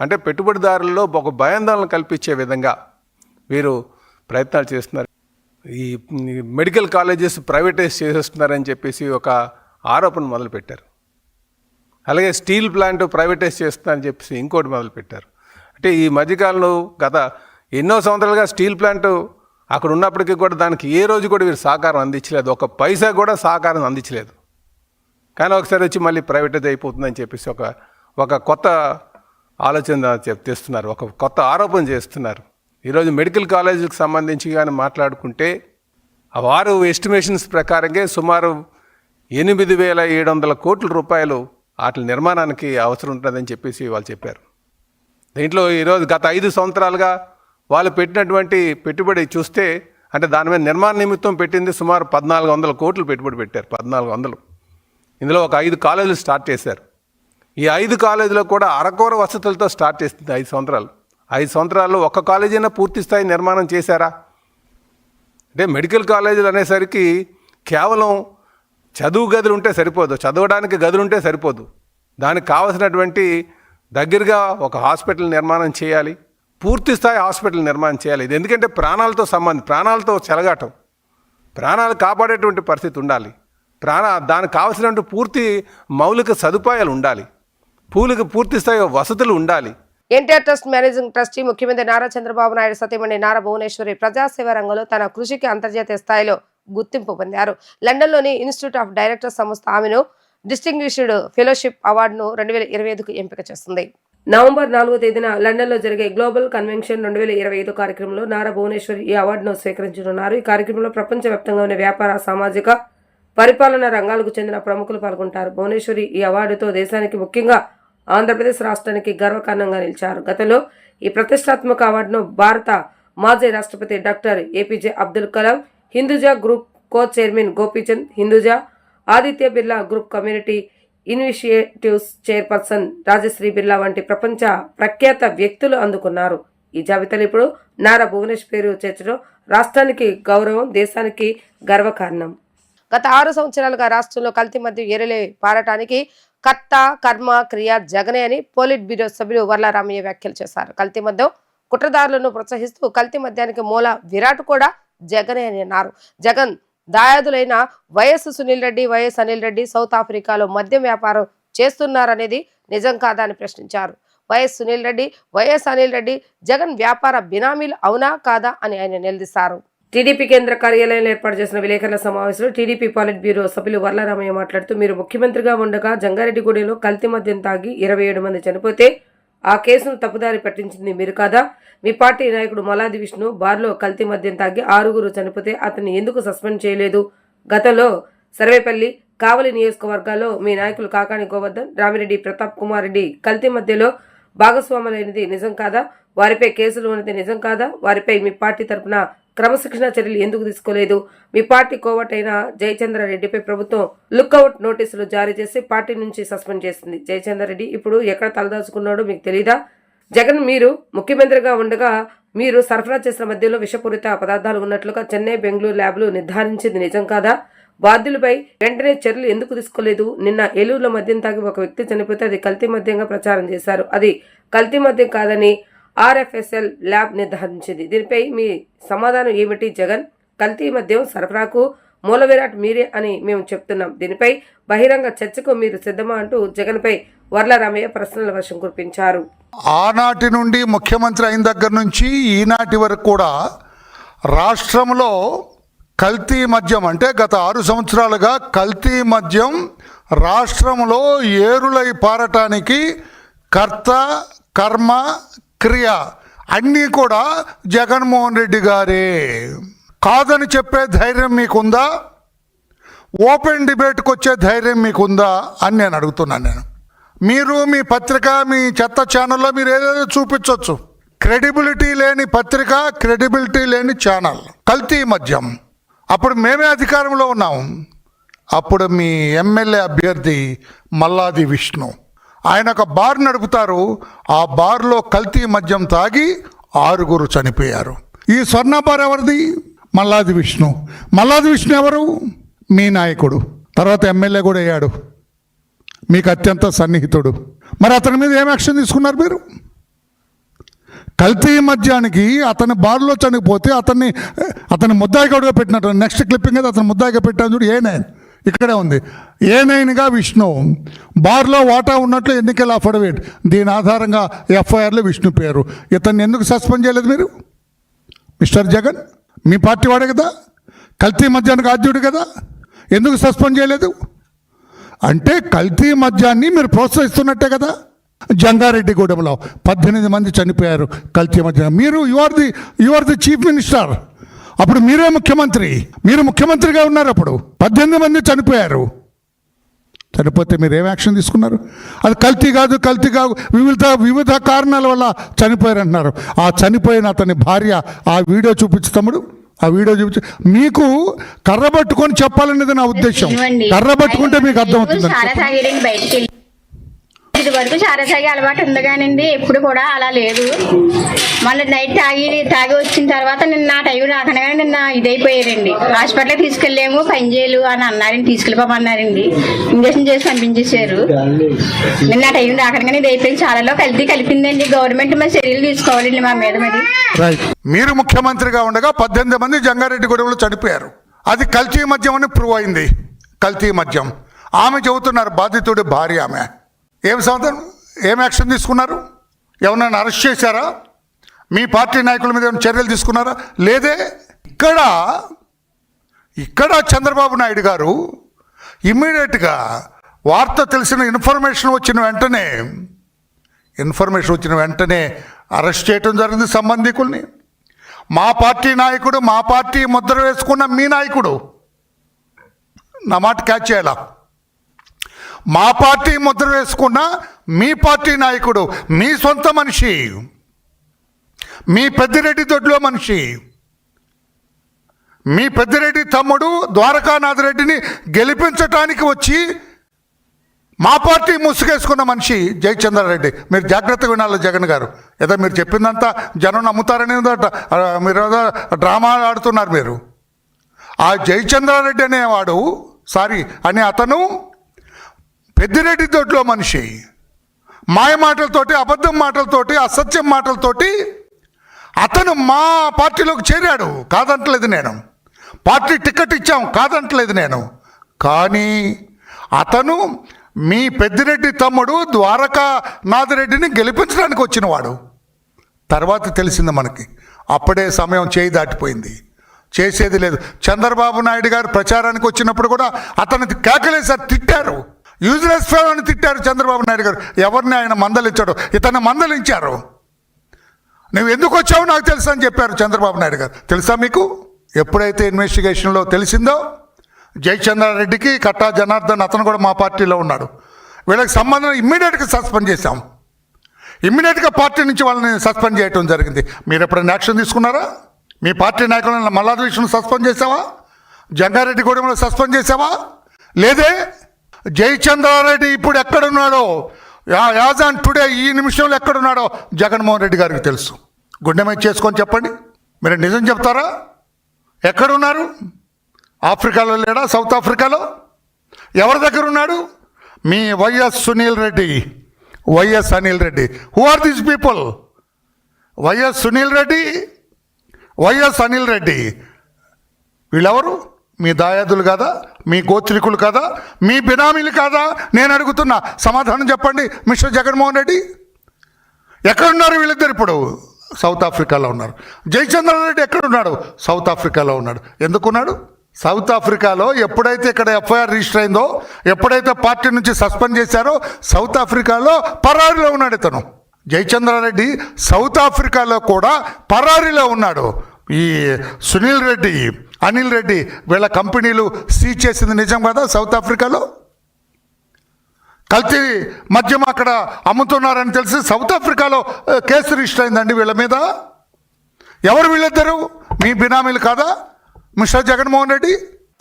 అంటే పెట్టుబడిదారుల్లో ఒక భయాందోళన కల్పించే విధంగా వీరు ప్రయత్నాలు చేస్తున్నారు. ఈ మెడికల్ కాలేజెస్ ప్రైవేటైజ్ చేసేస్తున్నారని చెప్పేసి ఒక ఆరోపణ మొదలుపెట్టారు. అలాగే స్టీల్ ప్లాంట్ ప్రైవేటైజ్ చేస్తున్నారని చెప్పేసి ఇంకోటి మొదలుపెట్టారు. అంటే ఈ మధ్యకాలంలో గత ఎన్నో సంవత్సరాలుగా స్టీల్ ప్లాంట్ అక్కడ ఉన్నప్పటికీ కూడా దానికి ఏ రోజు కూడా వీరు సహకారం అందించలేదు, ఒక పైసా కూడా సహకారం అందించలేదు. కానీ ఒకసారి వచ్చి మళ్ళీ ప్రైవేటైజ్ అయిపోతుందని చెప్పేసి ఒక కొత్త ఆలోచన తెస్తున్నారు, ఒక కొత్త ఆరోపణ చేస్తున్నారు. ఈరోజు మెడికల్ కాలేజీలకు సంబంధించి కానీ మాట్లాడుకుంటే వారు ఎస్టిమేషన్స్ ప్రకారంగా సుమారు 8,700 కోట్ల రూపాయలు వాటి నిర్మాణానికి అవసరం ఉంటుందని చెప్పేసి వాళ్ళు చెప్పారు. దీంట్లో ఈరోజు గత 5 సంవత్సరాలుగా వాళ్ళు పెట్టినటువంటి పెట్టుబడి చూస్తే, అంటే దాని మీద నిర్మాణ నిమిత్తం పెట్టింది సుమారు 1,400 కోట్లు పెట్టుబడి పెట్టారు. 1,400. ఇందులో ఒక 5 కాలేజీలు స్టార్ట్ చేశారు. ఈ 5 కాలేజీలో కూడా అరకొర వసతులతో స్టార్ట్ చేస్తుంది 5 సంవత్సరాలు. 5 సంవత్సరాల్లో ఒక్క కాలేజీ అయినా పూర్తి స్థాయి నిర్మాణం చేశారా? అంటే మెడికల్ కాలేజీలు అనేసరికి కేవలం చదువు గదులు ఉంటే సరిపోదు, చదవడానికి గదులు ఉంటే సరిపోదు. దానికి కావలసినటువంటి దగ్గరగా ఒక హాస్పిటల్ నిర్మాణం చేయాలి, పూర్తి స్థాయి హాస్పిటల్ నిర్మాణం చేయాలి. ఇది ఎందుకంటే ప్రాణాలతో సంబంధం, ప్రాణాలతో చెలగాటం, ప్రాణాలు కాపాడేటువంటి పరిస్థితి ఉండాలి. దానికి కావలసినటువంటి పూర్తి మౌలిక సదుపాయాలు ఉండాలి, పూర్తి స్థాయి వసతులు ఉండాలి. ఎన్టీఆర్ ట్రస్ట్ మేనేజింగ్ ట్రస్టీ ముఖ్యమంత్రి నారా చంద్రబాబు నాయుడు సతీమణి నారా భువనేశ్వరి ప్రజాసేవ రంగంలో తన కృషికి అంతర్జాతీయ స్థాయిలో గుర్తింపు పొందారు. లండన్లోని ఇన్స్టిట్యూట్ ఆఫ్ డైరెక్టర్స్ సంస్థ ఆమెను డిస్టింగ్విష్డ్ ఫెలోషిప్ అవార్డును 2025కు ఎంపిక చేస్తుంది. నవంబర్ 4వ తేదీన లండన్లో జరిగే గ్లోబల్ కన్వెన్షన్ 2025 కార్యక్రమంలో నారా భువనేశ్వరి ఈ అవార్డును స్వీకరించనున్నారు. ఈ కార్యక్రమంలో ప్రపంచవ్యాప్తంగా ఉన్న వ్యాపార, సామాజిక, పరిపాలన రంగాలకు చెందిన ప్రముఖులు పాల్గొంటారు. భువనేశ్వరి ఈ అవార్డుతో దేశానికి, ముఖ్యంగా ఆంధ్రప్రదేశ్ రాష్ట్రానికి గర్వకారణంగా నిలిచారు. గతంలో ఈ ప్రతిష్టాత్మక అవార్డును భారత మాజీ రాష్ట్రపతి doctor APJ Abdul Kalam, Hinduja group co chairman Gopichand Hinduja, Aditya Birla group community initiatives chairperson Rajashree Birla వంటి ప్రపంచ ప్రఖ్యాత వ్యక్తులు అందుకున్నారు. ఈ జాబితాలో ఇప్పుడు నారా భువనేశ్వర్ పేరు చేర్చడం రాష్ట్రానికి గౌరవం, దేశానికి గర్వకారణం. గత 6 సంవత్సరాలుగా రాష్ట్రంలో కల్తీ మద్యం ఏరలే పారటానికి కర్త, కర్మ, క్రియ జగనే అని పోలిట్ బ్యూరో సభ్యులు వర్లారామయ్య వ్యాఖ్యలు చేశారు. కల్తీ మద్యం కుట్రదారులను ప్రోత్సహిస్తూ కల్తీ మద్యానికి మూల విరాట్ కూడా జగనే అని అన్నారు. జగన్ దాయాదులైన YS Sunil Reddy, YS Anil Reddy south ఆఫ్రికాలో మద్యం వ్యాపారం చేస్తున్నారనేది నిజం కాదా అని ప్రశ్నించారు. వైఎస్ సునీల్ రెడ్డి, వైఎస్ అనిల్ రెడ్డి జగన్ వ్యాపార బినామీలు అవునా కాదా అని ఆయన నిలదీశారు. టీడీపీ కేంద్ర కార్యాలయంలో ఏర్పాటు చేసిన విలేకరుల సమావేశంలో టీడీపీ పాలిట్ బ్యూరో సభ్యులు వర్లారామయ్య మాట్లాడుతూ, మీరు ముఖ్యమంత్రిగా ఉండగా జంగారెడ్డిగూడెంలో కల్తీ మద్యం తాగి 27 మంది చనిపోతే ఆ కేసును తప్పుదారి పట్టించింది మీరు కాదా? మీ పార్టీ నాయకుడు మల్లాది విష్ణు బార్లో కల్తీ మద్యం తాగి 6 చనిపోతే అతన్ని ఎందుకు సస్పెండ్ చేయలేదు? గతంలో సర్వేపల్లి, కావలి నియోజకవర్గాల్లో మీ నాయకులు కాకాని గోవర్ధన్, రామిరెడ్డి ప్రతాప్ కుమార్ రెడ్డి కల్తీ మధ్యలో భాగస్వాములైనది నిజం కాదా? వారిపై కేసులు ఉన్నది నిజం కాదా? వారిపై మీ పార్టీ తరఫున క్రమశిక్షణ చర్యలు ఎందుకు తీసుకోలేదు? మీ పార్టీ కోవటైన జయచంద్రారెడ్డిపై ప్రభుత్వం లుక్అవుట్ నోటీసులు జారీ చేసి పార్టీ నుంచి సస్పెండ్ చేసింది. జయచంద్రారెడ్డి ఇప్పుడు ఎక్కడ తలదాచుకున్నాడో మీకు తెలీదా? జగన్ మీరు ముఖ్యమంత్రిగా ఉండగా మీరు సరఫరా చేసిన మద్యంలో విషపూరిత పదార్థాలు ఉన్నట్లుగా చెన్నై, బెంగళూరు ల్యాబ్లు నిర్ధారించింది నిజం కాదా? బాధ్యులపై వెంటనే చర్యలు ఎందుకు తీసుకోలేదు? నిన్న ఏలూరులో మద్యం తాగి ఒక వ్యక్తి చనిపోతే అది కల్తీ మద్యంగా ప్రచారం చేశారు. అది కల్తీ మద్యం కాదని RFSL ల్యాబ్ నిర్ధారించింది. దీనిపై మీ సమాధానం ఏమిటి? జగన్ కల్తీ మద్యం సరఫరాకు మూల విరాట్ మీరే అని మేము చెప్తున్నాం. దీనిపై బహిరంగ చర్చకు మీరు సిద్ధమా అంటూ జగన్పై వర్లారామయ్య ప్రశ్నల వర్షం కురిపించారు. ఆనాటి నుండి ముఖ్యమంత్రి అయిన దగ్గర నుంచి ఈనాటి వరకు కూడా రాష్ట్రంలో కల్తీ మద్యం, అంటే గత 6 సంవత్సరాలుగా కల్తీ మద్యం రాష్ట్రంలో ఏరులై పారటానికి కర్త, కర్మ, క్రియ అన్నీ కూడా జగన్మోహన్ రెడ్డి గారే. కాదని చెప్పే ధైర్యం మీకుందా? ఓపెన్ డిబేట్కి వచ్చే ధైర్యం మీకుందా అని నేను అడుగుతున్నాను. మీరు మీ పత్రిక, మీ చెత్త ఛానల్లో మీరు ఏదేదో చూపించవచ్చు. క్రెడిబిలిటీ లేని పత్రిక, క్రెడిబిలిటీ లేని ఛానల్, కల్తీ మద్యం. అప్పుడు మేమే అధికారంలో ఉన్నాం. అప్పుడు మీ ఎమ్మెల్యే అభ్యర్థి మల్లాది విష్ణు, ఆయన ఒక బార్ నడుపుతారు. ఆ బార్లో కల్తీ మద్యం తాగి 6 చనిపోయారు. ఈ స్వర్ణ బార్ ఎవరిది? మల్లాది విష్ణు. మల్లాది విష్ణు ఎవరు? మీ నాయకుడు, తర్వాత ఎమ్మెల్యే కూడా అయ్యాడు, మీకు అత్యంత సన్నిహితుడు. మరి అతని మీద ఏం యాక్షన్ తీసుకున్నారు మీరు? కల్తీ మద్యానికి అతని బార్లో చనిపోతే అతన్ని ముద్దాయిగా పెట్టినట్టు. నెక్స్ట్ క్లిప్పింగ్ అయితే అతను ముద్దాయిగా పెట్టాను చూడు, A9 ఇక్కడే ఉంది. A9గా విష్ణు, బార్లో వాటా ఉన్నట్లు ఎన్నికల అఫిడవిట్, దీని ఆధారంగా FIRలో విష్ణు పేరు. ఇతన్ని ఎందుకు సస్పెండ్ చేయలేదు మీరు? మిస్టర్ జగన్ మీ పార్టీ వాడే కదా, కల్తీ మద్యానికి ఆద్యుడు కదా, ఎందుకు సస్పెండ్ చేయలేదు? అంటే కల్తీ మద్యాన్ని మీరు ప్రోత్సహిస్తున్నట్టే కదా. జంగారెడ్డిగూడెంలో 18 మంది చనిపోయారు కల్తీ మద్యం. You are the chief minister. అప్పుడు మీరే ముఖ్యమంత్రి, మీరు ముఖ్యమంత్రిగా ఉన్నారు. అప్పుడు 18 మంది చనిపోయారు. చనిపోతే మీరు ఏం యాక్షన్ తీసుకున్నారు? అది కల్తీ కాదు వివిధ కారణాల వల్ల చనిపోయారు అంటున్నారు. ఆ చనిపోయిన అతని భార్య ఆ వీడియో చూపించు తమ్ముడు, ఆ వీడియో చూపించి మీకు కర్ర పట్టుకొని చెప్పాలనేది నా ఉద్దేశం. కర్ర పట్టుకుంటే మీకు అర్థమవుతుంది. ఇది వరకు చాలా తాగి అలవాటు ఉంది కానండి, ఎప్పుడు కూడా అలా లేదు. మళ్ళీ నైట్ తాగి వచ్చిన తర్వాత నిన్న నా టైం రాకనే నిన్న ఇదైపోయారండి. హాస్పిటల్కి తీసుకెళ్ళాము, పని చేయలు అని అన్నారండి, తీసుకెళ్ళిపోమన్నారండి. ఇంజక్షన్ చేసి పంపించేశారు. నిన్న టైం రాకనే ఇది అయిపోయింది. చాలాలో కల్తీ కలిపిందండి. గవర్నమెంట్ మరి చర్యలు తీసుకోవాలండి మా మీద. మరి మీరు ముఖ్యమంత్రిగా ఉండగా 18 మంది జంగారెడ్డిగూడెంలో చనిపోయారు. అది కల్తీ మద్యం అని ప్రూవ్ అయింది. కల్తీ మద్యం ఆమె చెబుతున్నారు, బాధితుడి భార్య ఆమె. ఏం సమాధానం, ఏం యాక్షన్ తీసుకున్నారు? ఎవరైనా అరెస్ట్ చేశారా? మీ పార్టీ నాయకుల మీద ఏమైనా చర్యలు తీసుకున్నారా? లేదే. ఇక్కడ చంద్రబాబు నాయుడు గారు ఇమ్మీడియట్గా వార్త తెలిసిన ఇన్ఫర్మేషన్ వచ్చిన వెంటనే అరెస్ట్ చేయడం జరిగింది సంబంధికుల్ని. మా పార్టీ నాయకుడు, మా పార్టీ ముద్ర వేసుకున్న మీ నాయకుడు, నా మాట క్యాచ్ చేయాలా, మా పార్టీ ముద్ర వేసుకున్న మీ పార్టీ నాయకుడు, మీ సొంత మనిషి, మీ పెద్దిరెడ్డి దొడ్లో మనిషి, మీ పెద్దిరెడ్డి తమ్ముడు ద్వారకానాథ్ రెడ్డిని గెలిపించటానికి వచ్చి మా పార్టీ ముసుగేసుకున్న మనిషి జయచంద్రారెడ్డి. మీరు జాగ్రత్తగా వినాలి జగన్ గారు. ఏదో మీరు చెప్పిందంతా జనం నమ్ముతారని మీరు డ్రామా ఆడుతున్నారు మీరు. ఆ జయచంద్రారెడ్డి అనేవాడు అనే అతను పెద్దిరెడ్డి దొడ్లో మనిషి. మాయ మాటలతోటి, అబద్ధం మాటలతోటి, అసత్యం మాటలతోటి అతను మా పార్టీలోకి చేరాడు. కాదంటలేదు నేను. పార్టీ టికెట్ ఇచ్చాం, కాదంటలేదు నేను. కానీ అతను మీ పెద్దిరెడ్డి తమ్ముడు ద్వారకానాథ్ రెడ్డిని గెలిపించడానికి వచ్చినవాడు. తర్వాత తెలిసింది మనకి. అప్పుడే సమయం చేయి దాటిపోయింది, చేసేది లేదు. చంద్రబాబు నాయుడు గారు ప్రచారానికి వచ్చినప్పుడు కూడా అతను కేకలేసారు, తిట్టారు. యూజ్లెస్ ఫెలో అని తిట్టారు చంద్రబాబు నాయుడు గారు. ఎవరిని ఆయన మందలించాడు? ఇతన్ని మందలించారు. నువ్వు ఎందుకు వచ్చావు నాకు తెలుసు అని చెప్పారు చంద్రబాబు నాయుడు గారు. తెలుసా మీకు? ఎప్పుడైతే ఇన్వెస్టిగేషన్లో తెలిసిందో జయచంద్రారెడ్డికి, కట్టా జనార్దన్ అతను కూడా మా పార్టీలో ఉన్నాడు, వీళ్ళకి సంబంధం ఇమ్మీడియట్గా సస్పెండ్ చేశాం. ఇమ్మీడియట్గా పార్టీ నుంచి వాళ్ళని సస్పెండ్ చేయడం జరిగింది. మీరు ఎప్పుడైనా యాక్షన్ తీసుకున్నారా? మీ పార్టీ నాయకులను మల్లాది విష్ణును సస్పెండ్ చేసావా? జంగారెడ్డిగూడెంలో సస్పెండ్ చేసావా? లేదే. జయచంద్రారెడ్డి ఇప్పుడు ఎక్కడున్నాడో, యాజ్ ఆన్ టుడే ఈ నిమిషంలో ఎక్కడున్నాడో జగన్మోహన్ రెడ్డి గారికి తెలుసు. గుండె మీద చేసుకొని చెప్పండి, మీరు నిజం చెప్తారా? ఎక్కడున్నారు? ఆఫ్రికాలో లేడా? సౌత్ ఆఫ్రికాలో? ఎవరి దగ్గర ఉన్నాడు? మీ YS Anil Reddy. Who are these people? YS Anil Reddy వీళ్ళెవరు? మీ దాయాదులు కాదా? మీ గోత్రికులు కాదా? మీ బినామీలు కాదా? నేను అడుగుతున్నా, సమాధానం చెప్పండి మిస్టర్ జగన్మోహన్ రెడ్డి. ఎక్కడున్నారు వీళ్ళిద్దరు? ఇప్పుడు సౌత్ ఆఫ్రికాలో ఉన్నారు. జయచంద్రారెడ్డి ఎక్కడున్నాడు? సౌత్ ఆఫ్రికాలో ఉన్నాడు. ఎందుకున్నాడు? సౌత్ ఆఫ్రికాలో ఎప్పుడైతే ఇక్కడ FIR రిజిస్టర్ అయిందో, ఎప్పుడైతే పార్టీ నుంచి సస్పెండ్ చేశారో సౌత్ ఆఫ్రికాలో పరారీలో ఉన్నాడు ఇతను. జయచంద్రారెడ్డి సౌత్ ఆఫ్రికాలో కూడా పరారీలో ఉన్నాడు. ఈ అనిల్ రెడ్డి వీళ్ళ కంపెనీలు సీజ్ చేసింది నిజం కదా? సౌత్ ఆఫ్రికాలో కల్తీ మద్యం అక్కడ అమ్ముతున్నారని తెలిసి సౌత్ ఆఫ్రికాలో కేసు రిజిస్టర్ అయిందండి వీళ్ళ మీద. ఎవరు వీళ్ళిద్దరు? మీ బినామీలు కాదా మిస్టర్ జగన్మోహన్ రెడ్డి?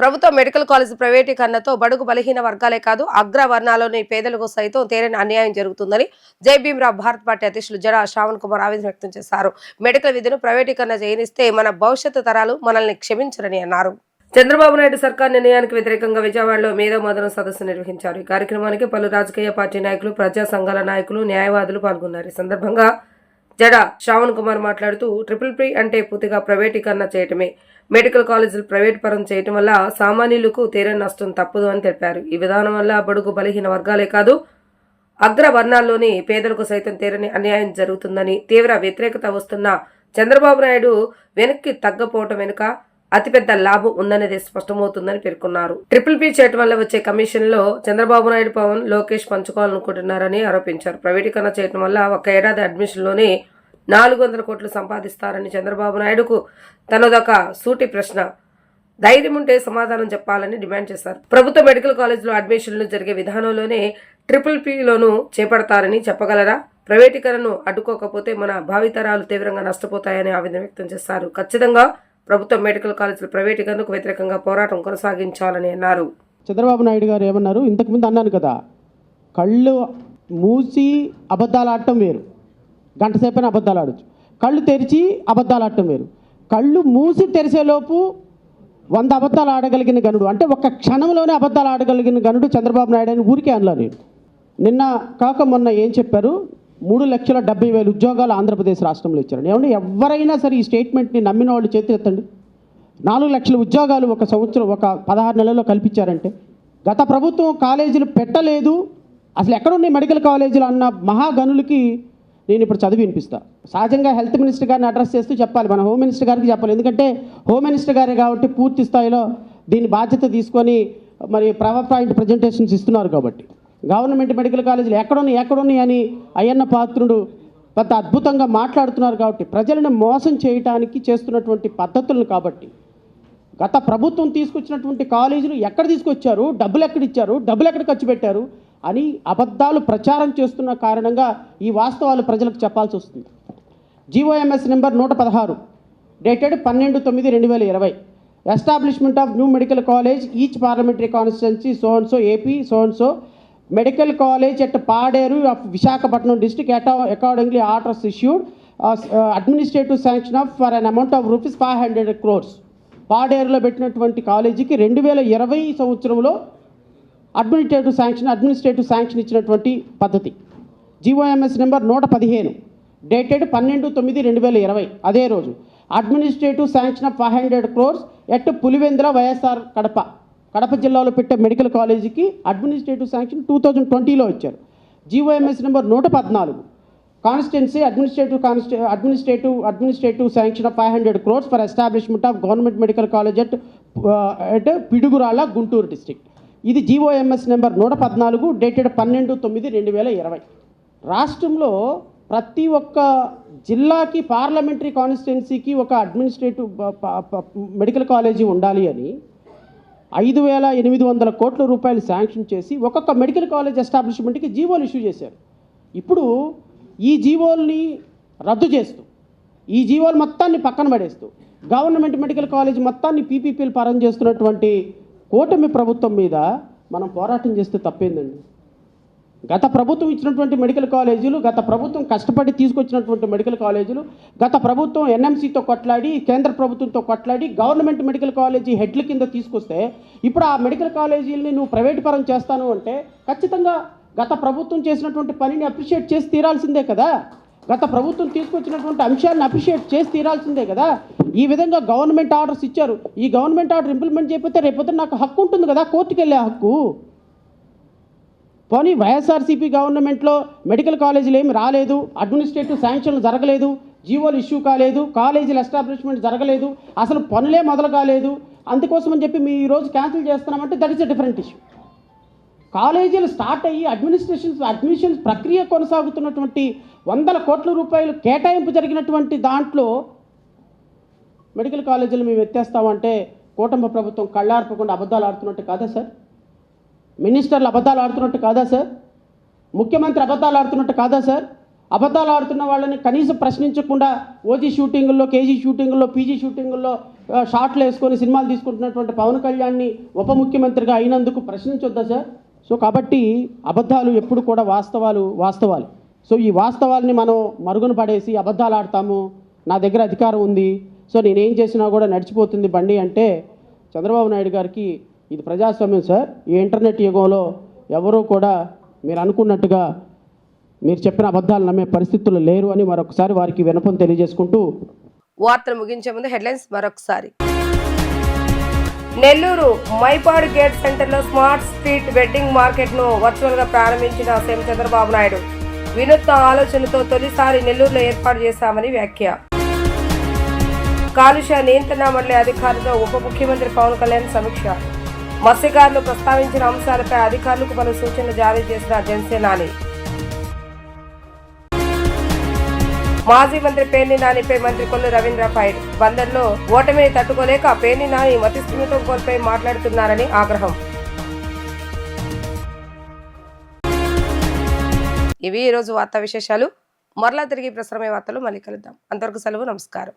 ప్రభుత్వ మెడికల్ కాలేజ్ ప్రైవేటీకరణతో బడుగు బలహీన వర్గాలే కాదు అగ్రవర్ణాల్లోని పేదలకు సైతం తీరని అన్యాయం జరుగుతుందని జై భీమ్రావ్ భారత్ పార్టీ అధ్యక్షులు జడ శ్రావణ్ కుమార్ ఆవేదన వ్యక్తం చేశారు. మెడికల్ విద్యను ప్రైవేటీకరణ చేయనిస్తే మన భవిష్యత్తు తరాలు మనల్ని క్షమించరని అన్నారు. చంద్రబాబు నాయుడు సర్కార్ నిర్ణయానికి వ్యతిరేకంగా విజయవాడలో మేధో మదనం సదస్సు నిర్వహించారు. ఈ కార్యక్రమానికి పలు రాజకీయ పార్టీ నాయకులు, ప్రజా సంఘాల నాయకులు, న్యాయవాదులు పాల్గొన్నారు. ఈ సందర్భంగా జడ శ్రావణ్ కుమార్ మాట్లాడుతూ ట్రిపుల్ అంటే పూర్తిగా ప్రైవేటీకరణ చేయటమే. మెడికల్ కాలేజీలు ప్రైవేట్ పరం చేయటం వల్ల సామాన్యులకు తీరని నష్టం తప్పదు అని తెలిపారు. ఈ విధానం వల్ల బడుగు బలహీన వర్గాలే కాదు అగ్ర వర్ణాల్లోని పేదలకు సైతం తీరని అన్యాయం జరుగుతుందని, తీవ్ర వ్యతిరేకత వస్తున్న చంద్రబాబు నాయుడు వెనక్కి తగ్గపోవటం వెనుక అతిపెద్ద లాభం ఉందనేది స్పష్టమవుతుందని పేర్కొన్నారు. ట్రిపుల్ చేయటం వల్ల వచ్చే కమిషన్లో చంద్రబాబు నాయుడు, పవన్, లోకేష్ పంచుకోవాలనుకుంటున్నారని ఆరోపించారు. ప్రైవేటీకరణ చేయటం వల్ల ఒక ఏడాది అడ్మిషన్లోనే 400 కోట్లు సంపాదిస్తారని చంద్రబాబు నాయుడుకు తనదొక సూటి ప్రశ్న. ధైర్యం ఉంటే సమాధానం చెప్పాలని డిమాండ్ చేశారు. ప్రభుత్వ మెడికల్ కాలేజీలో అడ్మిషన్లు జరిగే విధానంలోనే ట్రిపుల్ లోను చేపడతారని చెప్పగలరా? ప్రైవేటీకరణను అడ్డుకోకపోతే మన భావితరాలు తీవ్రంగా నష్టపోతాయని ఆవేదన వ్యక్తం చేశారు. ఖచ్చితంగా ప్రభుత్వ మెడికల్ కాలేజీల ప్రైవేటీకరణకు వ్యతిరేకంగా పోరాటం కొనసాగించాలని అన్నారు. చంద్రబాబు నాయుడు గారు ఏమన్నారు, ఇంతకుముందు అన్నాను కదా, కళ్ళు మూసి అబద్ధాలు ఆడటం వేరు, గంట సేపైనా అబద్ధాలు ఆడచ్చు. కళ్ళు తెరిచి అబద్ధాలు ఆడటం వేరు. కళ్ళు మూసి తెరిచేలోపు 100 అబద్ధాలు ఆడగలిగిన గనుడు, అంటే ఒక్క క్షణంలోనే అబద్ధాలు ఆడగలిగిన గనుడు చంద్రబాబు నాయుడు అని ఊరికే అనలా నేను. నిన్న కాక మొన్న ఏం చెప్పారు, 3,70,000 ఉద్యోగాలు ఆంధ్రప్రదేశ్ రాష్ట్రంలో ఇచ్చారు. ఏమంటే ఎవరైనా సరే ఈ స్టేట్మెంట్ని నమ్మిన వాళ్ళు చేతులు ఎత్తండి. 4 లక్షల ఉద్యోగాలు ఒక సంవత్సరం, ఒక 16 నెలల్లో కల్పించారంటే, గత ప్రభుత్వం కాలేజీలు పెట్టలేదు, అసలు ఎక్కడున్నాయి మెడికల్ కాలేజీలు అన్న మహాగనులకి నేను ఇప్పుడు చదివి వినిపిస్తా. సహజంగా హెల్త్ మినిస్టర్ గారిని అడ్రస్ చేస్తూ చెప్పాలి, మన హోమ్ మినిస్టర్ గారికి చెప్పాలి. ఎందుకంటే హోమ్ మినిస్టర్ గారే కాబట్టి పూర్తి స్థాయిలో దీని బాధ్యత తీసుకొని మరి పవర్ పాయింట్ ప్రజెంటేషన్స్ ఇస్తున్నారు. కాబట్టి గవర్నమెంట్ మెడికల్ కాలేజీలు ఎక్కడున్నాయి అని అయ్యన్న పాత్రుడు పెద్ద అద్భుతంగా మాట్లాడుతున్నారు. కాబట్టి ప్రజలను మోసం చేయడానికి చేస్తున్నటువంటి పద్ధతులను, కాబట్టి గత ప్రభుత్వం తీసుకొచ్చినటువంటి కాలేజీలు ఎక్కడ తీసుకొచ్చారు, డబ్బులు ఎక్కడిచ్చారు, డబ్బులు ఎక్కడ ఖర్చు పెట్టారు అని అబద్ధాలు ప్రచారం చేస్తున్న కారణంగా ఈ వాస్తవాలు ప్రజలకు చెప్పాల్సి వస్తుంది. GOMs number 116 dated 12/9/2020 establishment of new medical college each parliamentary constituency so and so AP so and so medical college at Paderu of Visakhapatnam district accordingly orders issued administrative sanction of for an amount of rupees 500 crores. పాడేరులో పెట్టినటువంటి కాలేజీకి 2020 సంవత్సరంలో administrative sanction ఇచ్చినటువంటి పద్ధతి. GOMs number 115 dated 12/9/2020 అదే రోజు administrative sanction of 500 crores at Pulivendula YSR Kadapa జిల్లాలో పెట్టే medical కాలేజీకి అడ్మినిస్ట్రేటివ్ శాంక్షన్ 2020లో ఇచ్చారు. GOMs number 114 constituency administrative sanction of 500 crores for establishment of government medical college at Piduguralla Guntur district. ఇది జీఓఎంఎస్ నెంబర్ 114 డేటెడ్ 12/9/2020. రాష్ట్రంలో ప్రతి ఒక్క జిల్లాకి పార్లమెంటరీ కాన్స్టిట్యున్సీకి ఒక అడ్మినిస్ట్రేటివ్ మెడికల్ కాలేజీ ఉండాలి అని 5,800 కోట్ల రూపాయలు శాంక్షన్ చేసి ఒక్కొక్క మెడికల్ కాలేజ్ ఎస్టాబ్లిష్మెంట్కి జీవోలు ఇష్యూ చేశారు. ఇప్పుడు ఈ జీవోల్ని రద్దు చేస్తూ, ఈ జీవోలు మొత్తాన్ని పక్కన పడేస్తూ గవర్నమెంట్ మెడికల్ కాలేజ్ మొత్తాన్ని పీపీపీలు పరం చేస్తున్నటువంటి కూటమి ప్రభుత్వం మీద మనం పోరాటం చేస్తే తప్పేందండి? గత ప్రభుత్వం ఇచ్చినటువంటి మెడికల్ కాలేజీలు, గత ప్రభుత్వం కష్టపడి తీసుకొచ్చినటువంటి మెడికల్ కాలేజీలు, గత ప్రభుత్వం ఎన్ఎంసీతో కొట్లాడి, కేంద్ర ప్రభుత్వంతో కొట్లాడి గవర్నమెంట్ మెడికల్ కాలేజీ హెడ్ల కింద తీసుకొస్తే, ఇప్పుడు ఆ మెడికల్ కాలేజీలని నువ్వు ప్రైవేట్ పరం చేస్తాను అంటే ఖచ్చితంగా గత ప్రభుత్వం చేసినటువంటి పనిని అప్రిషియేట్ చేసి తీరాల్సిందే కదా. గత ప్రభుత్వం తీసుకొచ్చినటువంటి అంశాలను అప్రిషియేట్ చేసి తీరాల్సిందే కదా. ఈ విధంగా గవర్నమెంట్ ఆర్డర్స్ ఇచ్చారు, ఈ గవర్నమెంట్ ఆర్డర్ ఇంప్లిమెంట్ చేయకపోతే రేపొద్దున నాకు హక్కు ఉంటుంది కదా, కోర్టుకు వెళ్ళే హక్కు. పోనీ వైఎస్ఆర్సీపీ గవర్నమెంట్లో మెడికల్ కాలేజీలు ఏమి రాలేదు, అడ్మినిస్ట్రేటివ్ శాంక్షన్లు జరగలేదు, జీవోలు ఇష్యూ కాలేదు, కాలేజీల ఎస్టాబ్లిష్మెంట్ జరగలేదు, అసలు పనులే మొదలు కాలేదు, అందుకోసమని చెప్పి మీ ఈరోజు క్యాన్సిల్ చేస్తున్నామంటే that is a different issue. కాలేజీలు స్టార్ట్ అయ్యి అడ్మిషన్స్ ప్రక్రియ కొనసాగుతున్నటువంటి 100 కోట్ల రూపాయలు కేటాయింపు జరిగినటువంటి దాంట్లో మెడికల్ కాలేజీలు మేము ఎత్తేస్తామంటే కూటమి ప్రభుత్వం కళ్ళార్పకుండా అబద్ధాలు ఆడుతున్నట్టు కాదా సార్? మినిస్టర్లు అబద్ధాలు ఆడుతున్నట్టు కాదా సార్? ముఖ్యమంత్రి అబద్ధాలు ఆడుతున్నట్టు కాదా సార్? అబద్ధాలు ఆడుతున్న వాళ్ళని కనీసం ప్రశ్నించకుండా ఓజీ షూటింగుల్లో, కేజీ షూటింగుల్లో, పీజీ షూటింగుల్లో షాట్లు వేసుకొని సినిమాలు తీసుకుంటున్నటువంటి పవన్ కళ్యాణ్ని ఉప ముఖ్యమంత్రిగా అయినందుకు ప్రశ్నించొద్దా సార్? సో కాబట్టి అబద్ధాలు ఎప్పుడు కూడా వాస్తవాలు. సో ఈ వాస్తవాల్ని మనం మరుగున పడేసి అబద్ధాలు ఆడతాము, నా దగ్గర అధికారం ఉంది, సో నేనేం చేసినా కూడా నడిచిపోతుంది బండి అంటే చంద్రబాబు నాయుడు గారికి ఇది ప్రజాస్వామ్యం సార్, ఈ ఇంటర్నెట్ యుగంలో ఎవరూ కూడా మీరు అనుకున్నట్టుగా మీరు చెప్పిన అబద్ధాలు నమ్మే పరిస్థితుల్లో లేరు అని మరొకసారి వారికి వినపం తెలియజేసుకుంటూ వార్తలు ముగించే ముందు హెడ్లైన్స్ మరొకసారి. నెల్లూరు మైపాడు గేట్ సెంటర్లో స్మార్ట్ స్ట్రీట్ వెడ్డింగ్ మార్కెట్ను వర్చువల్గా ప్రారంభించిన సీఎం చంద్రబాబు నాయుడు. వినూత్న ఆలోచనతో తొలిసారి నెల్లూరులో ఏర్పాటు చేశామని వ్యాఖ్య. కాలుష్య నియంత్రణ మండలి అధికారులతో ఉప ముఖ్యమంత్రి పవన్ కళ్యాణ్ సమీక్ష. మత్స్యకారులు ప్రస్తావించిన అంశాలపై అధికారులకు పలు సూచనలు జారీ చేసిన జనసేనాని. మాజీ మంత్రి పేర్ని నానిపై మంత్రి కొల్లు రవీంద్ర ఫైర్. బందర్లో ఓటమిని తట్టుకోలేక పేర్ని నాని మతిస్థిమితం కోల్పోయి మాట్లాడుతున్నారని ఆగ్రహం. ఇవి ఈరోజు వార్తా విశేషాలు. మరలా తిరిగి ప్రసారమయ్యే వార్తలు మళ్ళీ కలుద్దాం. అంతవరకు సెలవు, నమస్కారం.